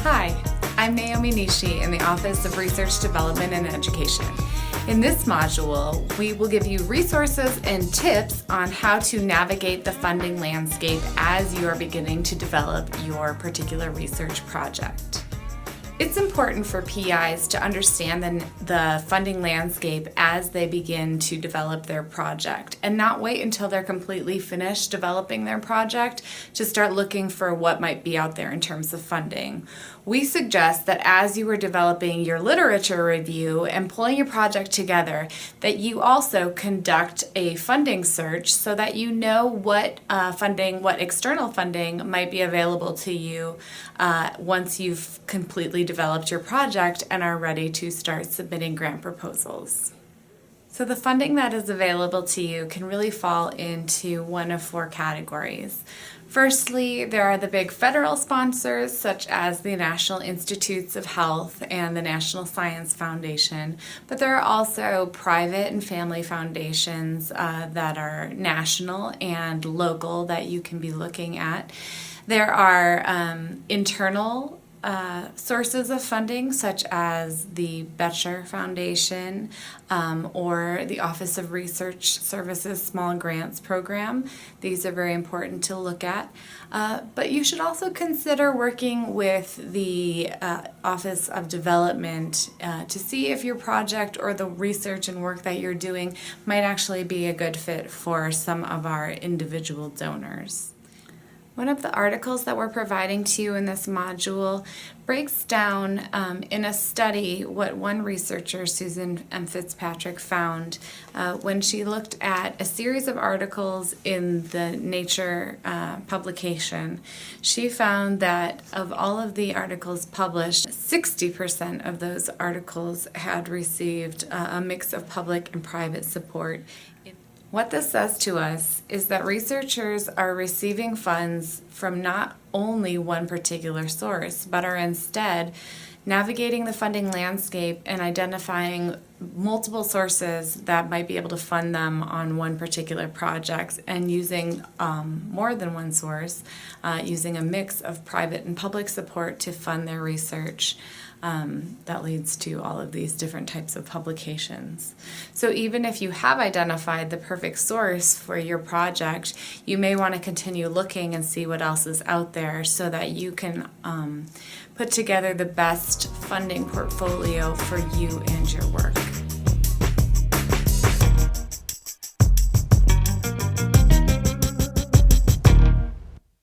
Hi, I'm Naomi Nishi in the Office of Research Development and Education. In this module, we will give you resources and tips on how to navigate the funding landscape as you are beginning to develop your particular research project. It's important for PIs to understand the funding landscape as they begin to develop their project and not wait until they're completely finished developing their project to start looking for what might be out there in terms of funding. We suggest that as you are developing your literature review and pulling your project together, that you also conduct a funding search so that you know what external funding might be available to you once you've completely developed your project and are ready to start submitting grant proposals. So the funding that is available to you can really fall into one of four categories. Firstly, there are the big federal sponsors such as the National Institutes of Health and the National Science Foundation, but there are also private and family foundations that are national and local that you can be looking at. There are internal sources of funding such as the Boettcher Foundation or the Office of Research Services Small Grants Program. These are very important to look at. But you should also consider working with the Office of Development to see if your project or the research and work that you're doing might actually be a good fit for some of our individual donors. One of the articles that we're providing to you in this module breaks down in a study what one researcher, Susan M. Fitzpatrick, found when she looked at a series of articles in the Nature publication. She found that of all of the articles published, 60% of those articles had received a mix of public and private support. What this says to us is that researchers are receiving funds from not only one particular source, but are instead navigating the funding landscape and identifying multiple sources that might be able to fund them on one particular project and using more than one source, using a mix of private and public support to fund their research. That leads to all of these different types of publications. So even if you have identified the perfect source for your project, you may want to continue looking and see what else is out there so that you can put together the best funding portfolio for you and your work.